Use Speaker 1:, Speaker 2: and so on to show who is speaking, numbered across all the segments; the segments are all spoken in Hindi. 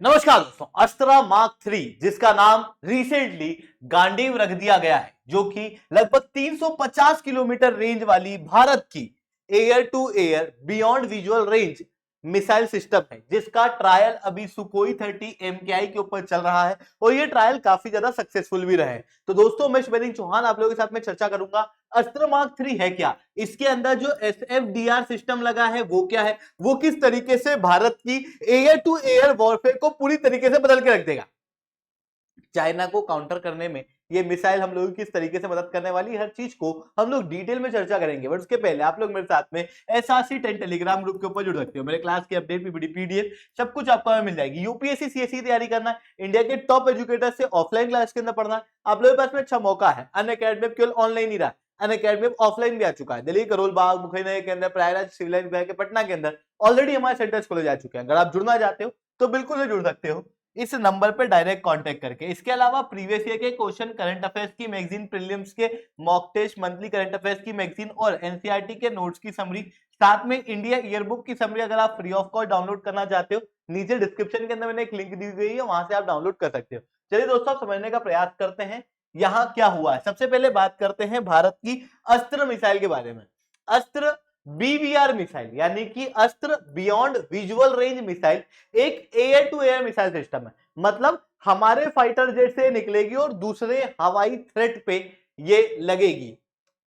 Speaker 1: नमस्कार दोस्तों, अस्त्रा मार्क 3 जिसका नाम रिसेंटली गांडीव रख दिया गया है, जो कि लगभग 350 किलोमीटर रेंज वाली भारत की air to air beyond visual range missile system है, जिसका ट्रायल अभी सुकोई 30 MKI के ऊपर चल रहा है और ये ट्रायल काफी ज्यादा सक्सेसफुल भी रहे। तो दोस्तों, मैं शिवलिंग चौहान आप लोगों के साथ में चर्चा करूंगा अस्त्र मार्क 3 है क्या, इसके अंदर जो SFDR सिस्टम लगा है वो क्या है, वो किस तरीके से भारत की एयर टू एयर वॉरफेयर को पूरी तरीके से बदल के रख देगा। चाइना को काउंटर करने में ये मिसाइल हम लोगों की किस तरीके से मदद करने वाली, हर चीज को हम लोग डिटेल में चर्चा करेंगे। बट उसके पहले आप लोग मेरे साथ में SRC 10 टेलीग्राम ग्रुप के ऊपर जुड़ सकते हो। मेरे क्लास की अपडेट PDF सब कुछ आपको मिल जाएगी। यूपीएससी CSE तैयारी करना है, इंडिया के टॉप एजुकेटर से ऑफलाइन क्लास के अंदर पढ़ना है, आप लोगों के पास में अच्छा मौका है। अनअकैडमी केवल ऑनलाइन ही रहा, अनअकैडमी ऑफलाइन भी आ चुका है। दिल्ली करोल बाग, मुखैना के अंदर, प्रयागराज, सिविल लाइन विभाग के पटना के अंदर ऑलरेडी हमारे सेंटर्स खोले जा चुके हैं। अगर आप जुड़ना चाहते हो तो बिल्कुल जुड़ सकते हो इस नंबर पे डायरेक्ट कांटेक्ट करके। इसके अलावा प्रीवियस ईयर के क्वेश्चन, करंट अफेयर्स की मैगजीन, प्रीलिम्स के mock test, monthly current affairs की मैगजीन और एनसीईआरटी के नोट्स की समरी, साथ में इंडिया ईयरबुक की समरी अगर आप फ्री ऑफ कॉस्ट डाउनलोड करना चाहते हो, नीचे डिस्क्रिप्शन के अंदर मैंने एक लिंक दी गई है, वहां से आप डाउनलोड कर सकते हो। चलिए दोस्तों, आप समझने का प्रयास करते हैं यहाँ क्या हुआ है। सबसे पहले बात करते हैं भारत की अस्त्र मिसाइल के बारे में। अस्त्र BVR मिसाइल यानी कि Astra beyond visual range missile एक air to air missile system है। मतलब हमारे फाइटर जेट से निकलेगी और दूसरे हवाई थ्रेट पे ये लगेगी,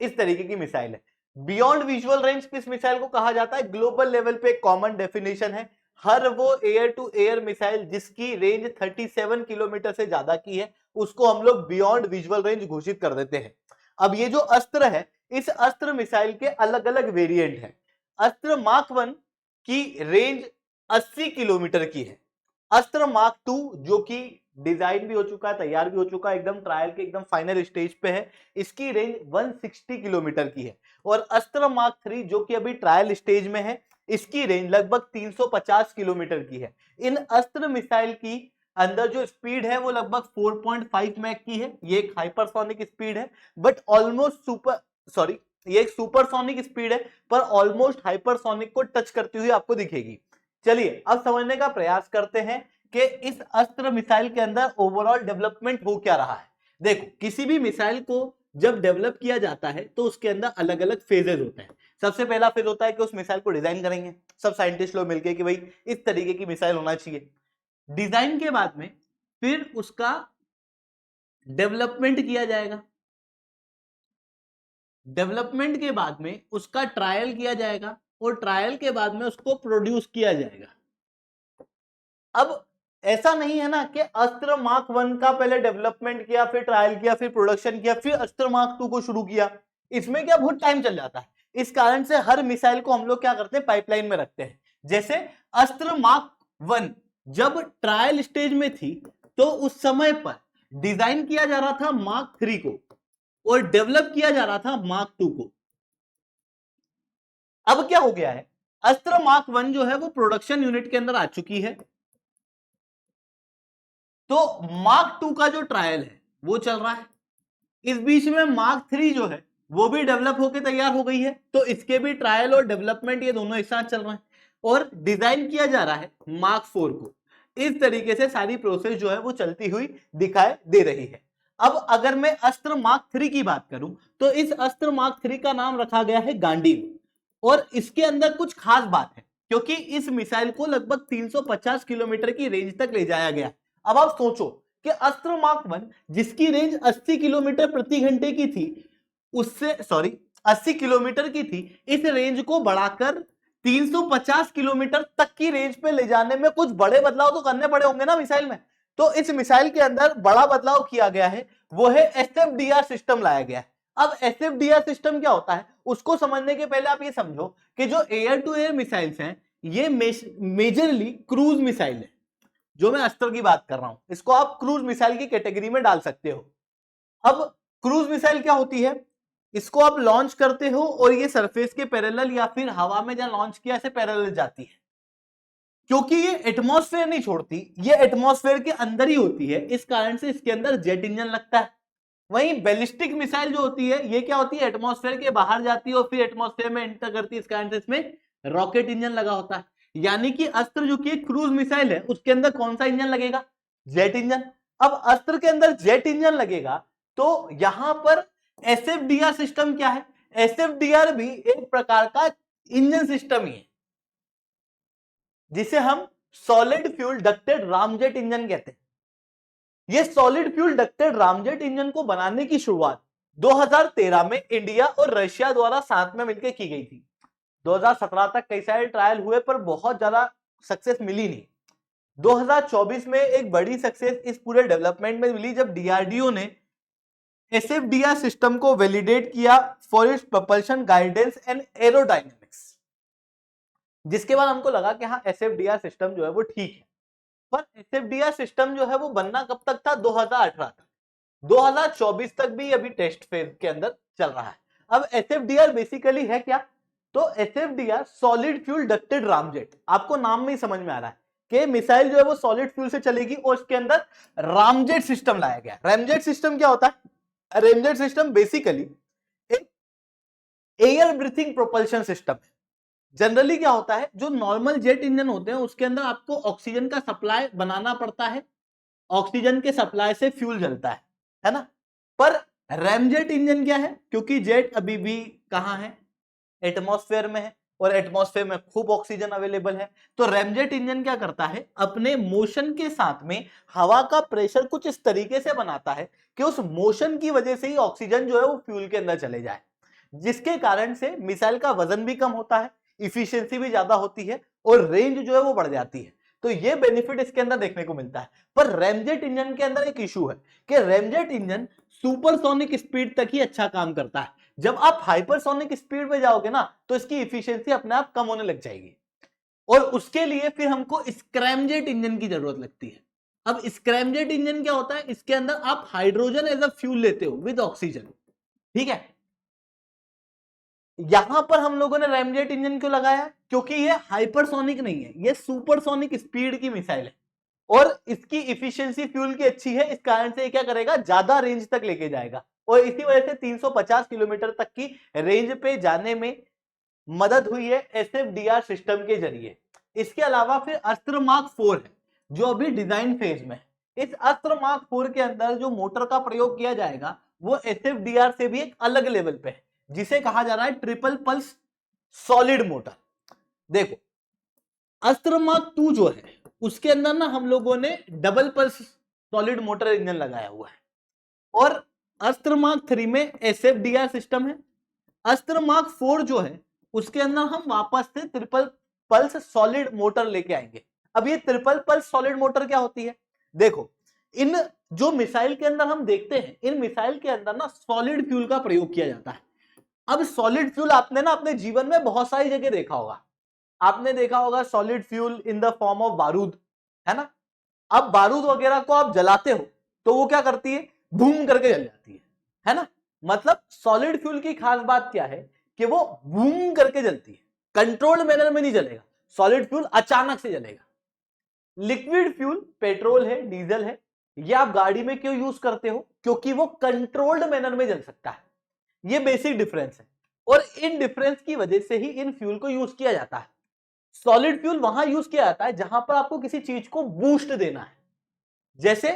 Speaker 1: इस तरीके की मिसाइल है। बियॉन्ड विजुअल रेंज किस मिसाइल को कहा जाता है? ग्लोबल लेवल पे कॉमन डेफिनेशन है, हर वो एयर टू एयर मिसाइल जिसकी रेंज 37 किलोमीटर से ज्यादा की है उसको हम लोग बियॉन्ड विजुअल रेंज घोषित कर देते हैं। अब ये जो अस्त्र है, इस अस्त्र मिसाइल के अलग अलग वेरिएंट हैं। अस्त्र मार्क 1 की रेंज 80 किलोमीटर की है। अस्त्र मार्क 2 जो कि डिजाइन भी हो चुका है, तैयार भी हो चुका है, एकदम ट्रायल के एकदम फाइनल स्टेज पे है, इसकी रेंज 160 किलोमीटर की है। और अस्त्र मार्क 3 जो कि अभी ट्रायल स्टेज में है, इसकी रेंज लगभग 350 किलोमीटर की है। इन अस्त्र मिसाइल की अंदर जो स्पीड है वो लगभग 4.5 मैक की है। ये एक हाइपरसोनिक स्पीड है, बट ऑलमोस्ट ये एक सुपरसोनिक स्पीड है, पर ऑलमोस्ट हाइपरसोनिक को टच करती हुई आपको दिखेगी। चलिए अब समझने का प्रयास करते हैं कि इस अस्त्र मिसाइल के अंदर ओवरऑल डेवलपमेंट हो क्या रहा है। देखो, किसी भी मिसाइल को जब डेवलप किया जाता है तो उसके अंदर अलग अलग फेजेस होते हैं। सबसे पहला फेज होता है कि उस मिसाइल को डिजाइन करेंगे, सब साइंटिस्ट लोग मिलकर कि भाई इस तरीके की मिसाइल होना चाहिए। डिजाइन के बाद में फिर उसका डेवलपमेंट किया जाएगा, डेवलपमेंट के बाद में उसका ट्रायल किया जाएगा और ट्रायल के बाद में उसको प्रोड्यूस किया जाएगा। अब ऐसा नहीं है ना कि अस्त्र मार्क 1 का पहले डेवलपमेंट किया, फिर ट्रायल किया, फिर प्रोडक्शन किया, फिर अस्त्र मार्क 2 को शुरू किया। इसमें क्या बहुत टाइम चल जाता है। इस कारण से हर मिसाइल को हम लोग क्या करते हैं, पाइपलाइन में रखते हैं। जैसे अस्त्र मार्क 1 जब ट्रायल स्टेज में थी तो उस समय पर डिजाइन किया जा रहा था मार्क 3 को और डेवलप किया जा रहा था मार्क 2 को। अब क्या हो गया है, अस्त्र मार्क 1 जो है वो प्रोडक्शन यूनिट के अंदर आ चुकी है, तो मार्क 2 का जो ट्रायल है वो चल रहा है। इस बीच में मार्क 3 जो है वो भी डेवलप होकर तैयार हो गई है, तो इसके भी ट्रायल और डेवलपमेंट ये दोनों एक साथ चल रहे हैं और डिजाइन किया जा रहा है मार्क 4 को। इस तरीके से सारी प्रोसेस जो है वो चलती हुई दिखाई दे रही है। अब अगर मैं अस्त्र मार्क 3 की बात करूं तो इस अस्त्र मार्क 3 का नाम रखा गया है गांडीव, और इसके अंदर कुछ खास बात है क्योंकि इस मिसाइल को लगभग 350 किलोमीटर की रेंज तक ले जाया गया। अब आप सोचो कि अस्त्र मार्क 1 जिसकी रेंज 80 किलोमीटर प्रति घंटे की थी, उससे 80 किलोमीटर की थी, इस रेंज को बढ़ाकर 350 किलोमीटर तक की रेंज पे ले जाने में कुछ बड़े बदलाव तो करने पड़े होंगे ना मिसाइल में। तो इस मिसाइल के अंदर बड़ा बदलाव किया गया है, वो है SFDR सिस्टम लाया गया है। अब SFDR सिस्टम क्या होता है उसको समझने के पहले आप ये समझो कि जो एयर टू एयर मिसाइल्स हैं ये मेजरली क्रूज मिसाइल है। जो मैं अस्त्र की बात कर रहा हूं इसको आप क्रूज मिसाइल की कैटेगरी में डाल सकते हो। अब क्रूज मिसाइल क्या होती है, इसको आप लॉन्च करते हो और ये सरफेस के पैरेलल या फिर हवा में जहां लॉन्च किया ऐसे पैरेलल जाती है। क्योंकि ये एटमॉस्फेयर नहीं छोड़ती, ये एटमॉस्फेयर के अंदर ही होती है, इस कारण से इसके अंदर जेट इंजन लगता है। वहीं बैलिस्टिक मिसाइल जो होती है ये क्या होती है, एटमॉस्फेयर के बाहर जाती है और फिर एटमॉस्फेयर में एंटर करती है, इस कारण से इसमें रॉकेट इंजन लगा होता है। यानी कि अस्त्र जो कि एक क्रूज मिसाइल है उसके अंदर कौन सा इंजन लगेगा, जेट इंजन। अब अस्त्र के अंदर जेट इंजन लगेगा तो यहां पर एसएफडीआर सिस्टम क्या है, एसएफडीआर भी एक प्रकार का इंजन सिस्टम ही है जिसे हम solid fuel ducted ramjet engine कहते हैं। ये solid fuel ducted ramjet engine को बनाने की शुरुआत 2013 में इंडिया और रशिया द्वारा साथ में मिलकर की गई थी। 2017 तक कई सारे ट्रायल हुए पर बहुत ज्यादा सक्सेस मिली नहीं। 2024 में एक बड़ी सक्सेस इस पूरे डेवलपमेंट में मिली जब डीआरडीओ ने एसएफडीआर सिस्टम को वैलिडेट किया for its propulsion guidance and aerodynamics, जिसके बाद हमको लगा कि हाँ एसएफडीआर सिस्टम जो है वो ठीक है। पर एसएफडीआर सिस्टम जो है वो बनना कब तक था, 2018 तक। 2024 तक भी अभी टेस्ट फेज के अंदर चल रहा है। अब एसएफडीआर बेसिकली है क्या, तो SFDR solid fuel ducted ramjet, आपको नाम में ही समझ में आ रहा है कि मिसाइल जो है वो सॉलिड फ्यूल से चलेगी और उसके अंदर रामजेट सिस्टम लाया गया। रामजेट सिस्टम क्या होता है, रामजेट सिस्टम बेसिकली एक एयर ब्रीथिंग प्रोपल्शन सिस्टम है। जनरली क्या होता है, जो नॉर्मल जेट इंजन होते हैं उसके अंदर आपको ऑक्सीजन का सप्लाई बनाना पड़ता है, ऑक्सीजन के सप्लाई से फ्यूल जलता है ना। पर रैमजेट इंजन क्या है, क्योंकि जेट अभी भी कहां है, एटमॉस्फेयर में है और एटमॉस्फेयर में खूब ऑक्सीजन अवेलेबल है। तो रैमजेट इंजन क्या करता है, अपने मोशन के साथ में हवा का प्रेशर कुछ इस तरीके से बनाता है कि उस मोशन की वजह से ही ऑक्सीजन जो है वो फ्यूल के अंदर चले जाए, जिसके कारण से मिसाइल का वजन भी कम होता है, इफिशियंसी भी ज्यादा होती है और रेंज जो है वो बढ़ जाती है। तो ये बेनिफिट इसके अंदर देखने को मिलता है। पर रैमजेट इंजन के अंदर एक इशू है कि रैमजेट इंजन सुपरसोनिक स्पीड तक ही अच्छा काम करता है। जब आप हाइपरसोनिक स्पीड पे जाओगे ना तो इसकी इफिशियंसी अपने आप कम होने लग जाएगी और उसके लिए फिर हमको स्क्रैमजेट इंजन की जरूरत लगती है। अब स्क्रैमजेट इंजन क्या होता है, इसके अंदर आप हाइड्रोजन एज अ फ्यूल लेते हो विद ऑक्सीजन, ठीक है। यहां पर हम लोगों ने रैमजेट इंजन क्यों लगाया, क्योंकि ये हाइपरसोनिक नहीं है, ये सुपरसोनिक स्पीड की मिसाइल है और इसकी इफिशियंसी फ्यूल की अच्छी है। इस कारण से ये क्या करेगा, ज्यादा रेंज तक लेके जाएगा और इसी वजह से 350 किलोमीटर तक की रेंज पे जाने में मदद हुई है एसएफडीआर सिस्टम के जरिए। इसके अलावा फिर अस्त्र मार्क 4 है जो अभी डिजाइन फेज में है। इस अस्त्र मार्क 4 के अंदर जो मोटर का प्रयोग किया जाएगा वो एसएफडीआर से भी एक अलग लेवल पे है, जिसे कहा जा रहा है ट्रिपल पल्स सॉलिड मोटर। देखो अस्त्र मार्क 2 जो है उसके अंदर ना हम लोगों ने double pulse solid motor engine लगाया हुआ है और अस्त्र मार्क 3 में एसएफडीआर सिस्टम है। अस्त्र मार्क 4 जो है उसके अंदर हम वापस से ट्रिपल पल्स सॉलिड मोटर लेके आएंगे। अब ये ट्रिपल पल्स सॉलिड मोटर क्या होती है, देखो इन जो मिसाइल के अंदर हम देखते हैं, इन मिसाइल के अंदर ना सॉलिड फ्यूल का प्रयोग किया जाता है। अब सॉलिड फ्यूल आपने ना अपने जीवन में बहुत सारी जगह देखा होगा, आपने देखा होगा solid fuel in the form of बारूद, है ना। अब बारूद वगैरह को आप जलाते हो तो वो क्या करती है, बूम करके जल जाती है ना। मतलब सॉलिड फ्यूल की खास बात क्या है कि वो बूम करके जलती है, कंट्रोल्ड मैनर में नहीं जलेगा, सॉलिड फ्यूल अचानक से जलेगा। लिक्विड फ्यूल पेट्रोल है, डीजल है, ये आप गाड़ी में क्यों यूज करते हो, क्योंकि वो कंट्रोल्ड मैनर में जल सकता है। ये बेसिक डिफरेंस है और इन डिफरेंस की वजह से ही इन फ्यूल को यूज किया जाता है। सॉलिड फ्यूल वहां यूज किया जाता है जहां पर आपको किसी चीज को बूस्ट देना है, जैसे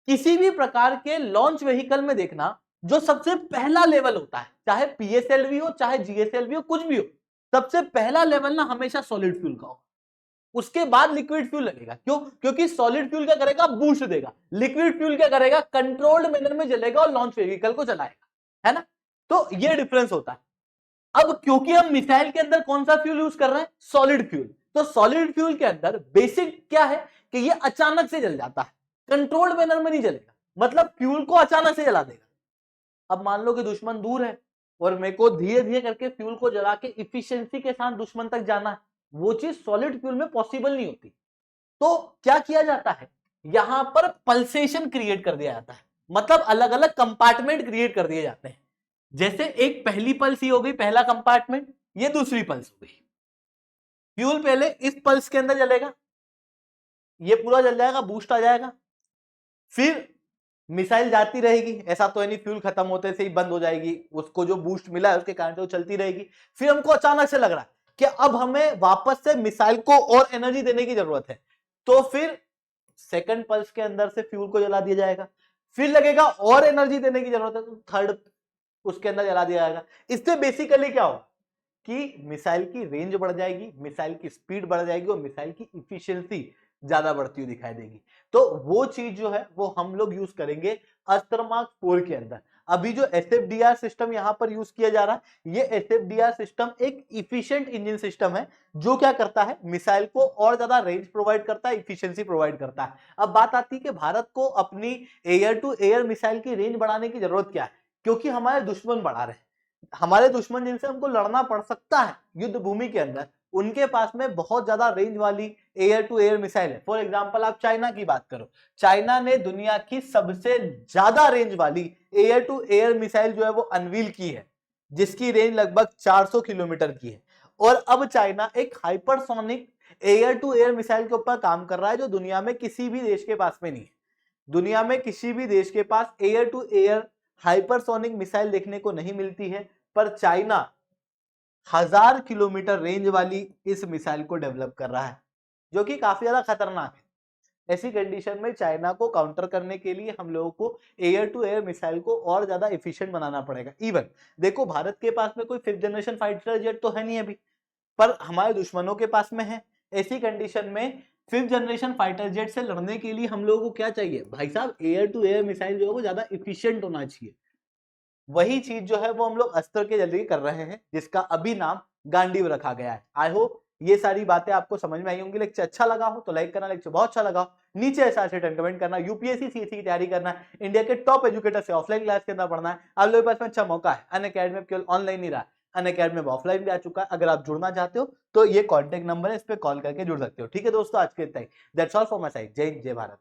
Speaker 1: किसी भी प्रकार के लॉन्च व्हीकल में देखना जो सबसे पहला लेवल होता है, चाहे पीएसएलवी हो चाहे जीएसएलवी हो, कुछ भी हो, सबसे पहला लेवल ना हमेशा सॉलिड फ्यूल का होगा, उसके बाद लिक्विड फ्यूल लगेगा। क्यों, क्योंकि सॉलिड फ्यूल क्या करेगा, बूस्ट देगा, लिक्विड फ्यूल क्या करेगा, कंट्रोल्ड मैनर में जलेगा और लॉन्च व्हीकल को चलाएगा, है ना। तो ये डिफरेंस होता है। अब क्योंकि हम मिसाइल के अंदर कौन सा फ्यूल यूज कर रहे हैं, सॉलिड फ्यूल, तो सॉलिड फ्यूल के अंदर बेसिक क्या है कि ये अचानक से जल जाता है, कंट्रोल्ड मैनर में नहीं जलेगा, मतलब फ्यूल को अचानक से जला देगा। अब मान लो कि दुश्मन दूर है और मेरे को धीरे धीरे करके फ्यूल को जला के इफिशियंसी के साथ दुश्मन तक जाना है, वो चीज सॉलिड फ्यूल में पॉसिबल नहीं होती। तो क्या किया जाता है, यहां पर पल्सेशन क्रिएट कर दिया जाता है, मतलब अलग अलग कंपार्टमेंट क्रिएट कर दिए जाते हैं। जैसे एक पहली पल्स ही हो गई, पहला कंपार्टमेंट, ये दूसरी पल्स हो गई। फ्यूल पहले इस पल्स के अंदर जलेगा, ये पूरा जल जाएगा, बूस्ट आ जाएगा, फिर मिसाइल जाती रहेगी, ऐसा तो नहीं फ्यूल खत्म होते से ही बंद हो जाएगी, उसको जो बूस्ट मिला है उसके कारण से वो चलती रहेगी। फिर हमको अचानक से लग रहा है कि अब हमें वापस से मिसाइल को और एनर्जी देने की जरूरत है, तो फिर सेकंड पल्स के अंदर से फ्यूल को जला दिया जाएगा, फिर लगेगा और एनर्जी देने की जरूरत है तो थर्ड उसके अंदर जला दिया जाएगा। इससे बेसिकली क्या होगा कि मिसाइल की रेंज बढ़ जाएगी, मिसाइल की स्पीड बढ़ जाएगी और मिसाइल की इफिशियंसी ज्यादा बढ़ती हुई दिखाई देगी। तो वो चीज जो है वो हम लोग यूज करेंगे अस्त्र मार्क 4 के अंदर। अभी जो एसएफडीआर सिस्टम यहां पर यूज किया जा रहा है, ये एसएफडीआर सिस्टम एक इफिशिएंट इंजन सिस्टम है जो क्या करता है, मिसाइल को और ज्यादा रेंज प्रोवाइड करता है, इफिशियंसी प्रोवाइड करता है। अब बात आती है कि भारत को अपनी एयर टू एयर मिसाइल की रेंज बढ़ाने की जरूरत क्या है, क्योंकि हमारे दुश्मन बढ़ा रहे हैं। हमारे दुश्मन जिनसे हमको लड़ना पड़ सकता है युद्ध भूमि के अंदर, उनके पास में बहुत ज्यादा रेंज वाली एयर टू एयर मिसाइल है। फॉर एग्जांपल आप चाइना की बात करो, चाइना ने दुनिया की सबसे ज्यादा रेंज वाली एयर टू एयर मिसाइल जो है वो अनवील की है, जिसकी रेंज लगभग 400 किलोमीटर की है। और अब चाइना एक hypersonic air to air missile के ऊपर काम कर रहा है जो दुनिया में किसी भी देश के पास में नहीं है। दुनिया में किसी भी देश के पास air to air hypersonic missile देखने को नहीं मिलती है, पर चाइना 1000 किलोमीटर रेंज वाली इस मिसाइल को डेवलप कर रहा है, जो कि काफी ज्यादा खतरनाक है। ऐसी कंडीशन में चाइना को काउंटर करने के लिए हम लोगों को एयर टू एयर मिसाइल को और ज्यादा एफिशिएंट बनाना पड़ेगा। इवन देखो, भारत के पास में कोई 5th जनरेशन फाइटर जेट तो है नहीं अभी, पर हमारे दुश्मनों के पास में है। ऐसी कंडीशन में 5th जनरेशन फाइटर जेट से लड़ने के लिए हम लोगों को क्या चाहिए भाई साहब, एयर टू एयर मिसाइल जो है वो ज्यादा इफिशिएंट होना चाहिए। वही चीज जो है वो हम लोग अस्त्र के जरिए कर रहे हैं, जिसका अभी नाम गांडीव रखा गया है। आई होप ये सारी बातें आपको समझ में आई होंगी। लेक्चर अच्छा लगा हो तो लाइक करना, लेक्चर बहुत अच्छा लगा हो नीचे ऐसा कमेंट करना। यूपीएससी सीएससी की तैयारी करना है, इंडिया के टॉप एजुकेटर से ऑफलाइन क्लास के अंदर पढ़ना है, आप लोगों के पास में अच्छा मौका है। अनअकैडमी केवल ऑनलाइन नहीं रहा, अनअकैडमी में ऑफलाइन भी आ चुका है। अगर आप जुड़ना चाहते हो तो ये कॉन्टेक्ट नंबर है, इस पर कॉल करके जुड़ सकते हो। ठीक है दोस्तों, आज के इतना ही। That's all for my side. जय हिंद, जय भारत।